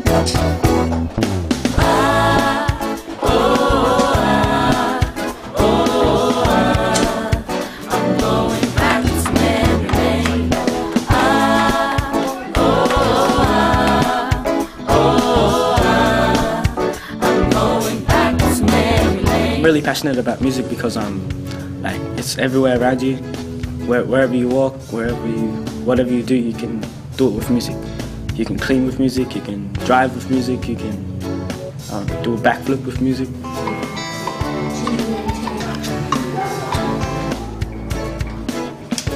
I'm really passionate about music because like it's everywhere around you. Wherever you walk, whatever you do, you can do it with music. You can clean with music, you can drive with music, you can do a backflip with music.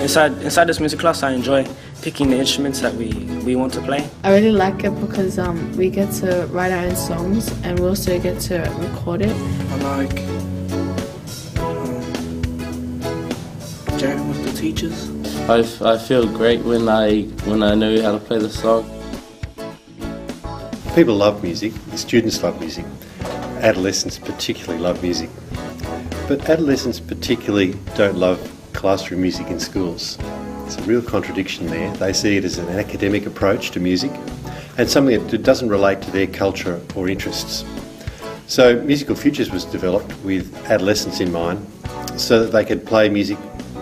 Inside this music class, I enjoy picking the instruments that we want to play. I really like it because we get to write our own songs and we also get to record it. I like jamming with the teachers. I feel great when I know how to play the song. People love music, students love music, adolescents particularly love music. But adolescents particularly don't love classroom music in schools. There's a real contradiction there. They see it as an academic approach to music and something that doesn't relate to their culture or interests. So Musical Futures was developed with adolescents in mind so that they could play music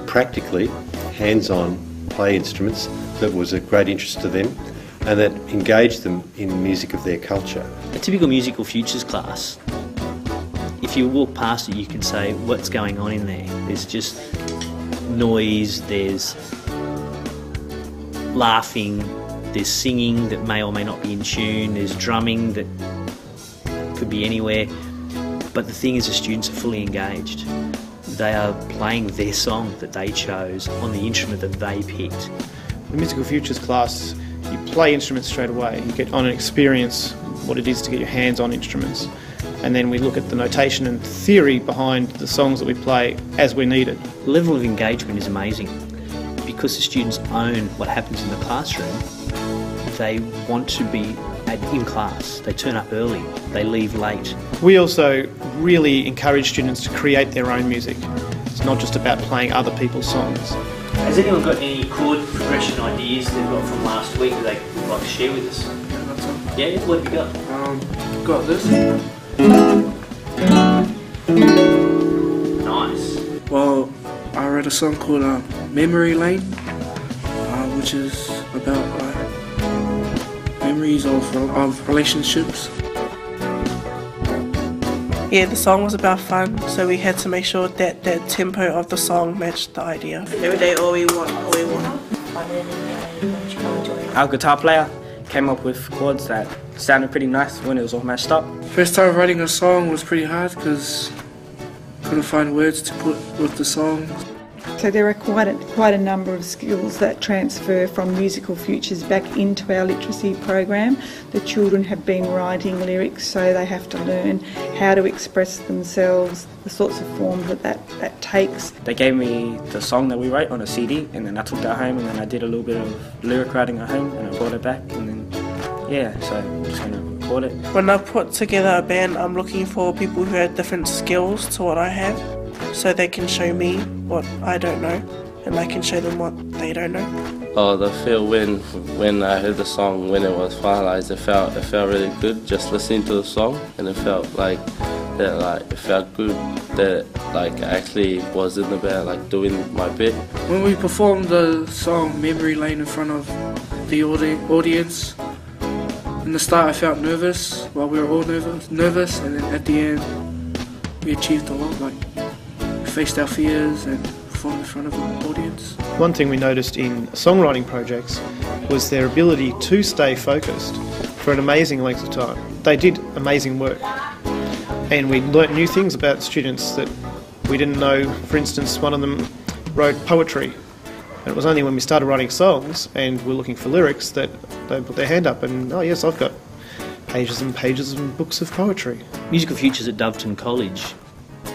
practically, hands-on, play instruments that was of great interest to them and that engaged them in music of their culture. A typical Musical Futures class, if you walk past it you can say what's going on in there. There's just noise, there's laughing, there's singing that may or may not be in tune, there's drumming that could be anywhere, but the thing is the students are fully engaged. They are playing their song that they chose on the instrument that they picked. The Musical Futures class, you play instruments straight away. You get on and experience what it is to get your hands on instruments. And then we look at the notation and theory behind the songs that we play as we need it. The level of engagement is amazing. Because the students own what happens in the classroom, they want to be in class. They turn up early, they leave late. We also really encourage students to create their own music. It's not just about playing other people's songs. Has anyone got any chord progression ideas they've got from last week that they would like to share with us? Yeah, I've got some. Yeah, what have you got? Got this. Nice. Well, I read a song called Memory Lane, which is about memories of relationships. Yeah, the song was about fun, so we had to make sure that the tempo of the song matched the idea. Every day, all we want. Our guitar player came up with chords that sounded pretty nice when it was all mashed up. First time writing a song was pretty hard because couldn't find words to put with the song. So there are quite a number of skills that transfer from Musical Futures back into our literacy program. The children have been writing lyrics, so they have to learn how to express themselves, the sorts of form that takes. They gave me the song that we wrote on a CD, and then I took that home and then I did a little bit of lyric writing at home and I brought it back, and then yeah, so I'm just going to record it. When I put together a band, I'm looking for people who have different skills to what I have, so they can show me what I don't know and I can show them what they don't know. Oh, the feel when I heard the song, when it was finalized, it felt really good just listening to the song, and it felt like that, like it felt good that like I actually was in the band, like doing my bit. When we performed the song Memory Lane in front of the audience, in the start I felt nervous, while we were all nervous, and then at the end we achieved a lot. Like we faced our fears and performed in front of an audience. One thing we noticed in songwriting projects was their ability to stay focused for an amazing length of time. They did amazing work, and we learnt new things about students that we didn't know. For instance, one of them wrote poetry, and it was only when we started writing songs and we're looking for lyrics that they put their hand up and, oh yes, I've got pages and pages of books of poetry. Musical Futures at Doveton College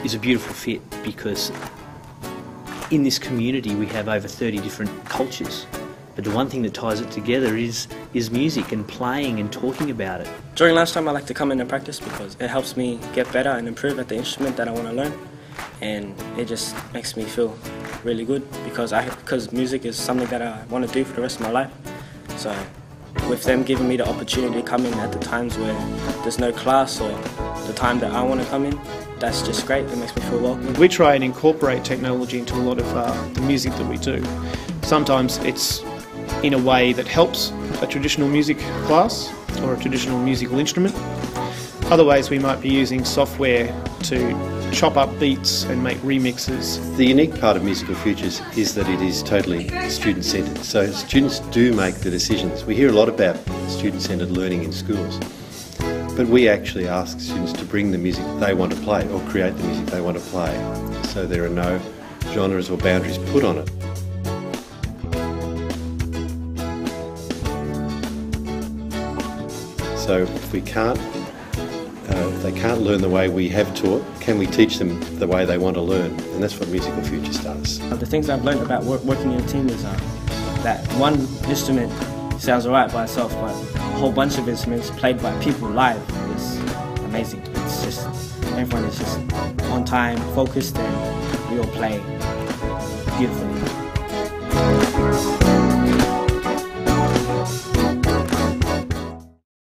is a beautiful fit because in this community we have over 30 different cultures, but the one thing that ties it together is music and playing and talking about it. During lunchtime I like to come in and practice because it helps me get better and improve at the instrument that I want to learn, and it just makes me feel really good because music is something that I want to do for the rest of my life. So with them giving me the opportunity to come in at the times where there's no class or the time that I want to come in, that's just great. It makes me feel welcome. We try and incorporate technology into a lot of the music that we do. Sometimes it's in a way that helps a traditional music class or a traditional musical instrument. Other ways we might be using software to chop up beats and make remixes. The unique part of Musical Futures is that it is totally student-centred. So students do make the decisions. We hear a lot about student-centred learning in schools, but we actually ask students to bring the music they want to play or create the music they want to play. So there are no genres or boundaries put on it. So if we can't, they can't learn the way we have taught, can we teach them the way they want to learn? And that's what Musical Futures does. The things I've learned about working in a team is that one instrument sounds alright by itself, but a whole bunch of instruments played by people live is amazing. It's just, everyone is just on time, focused, and we all play beautifully.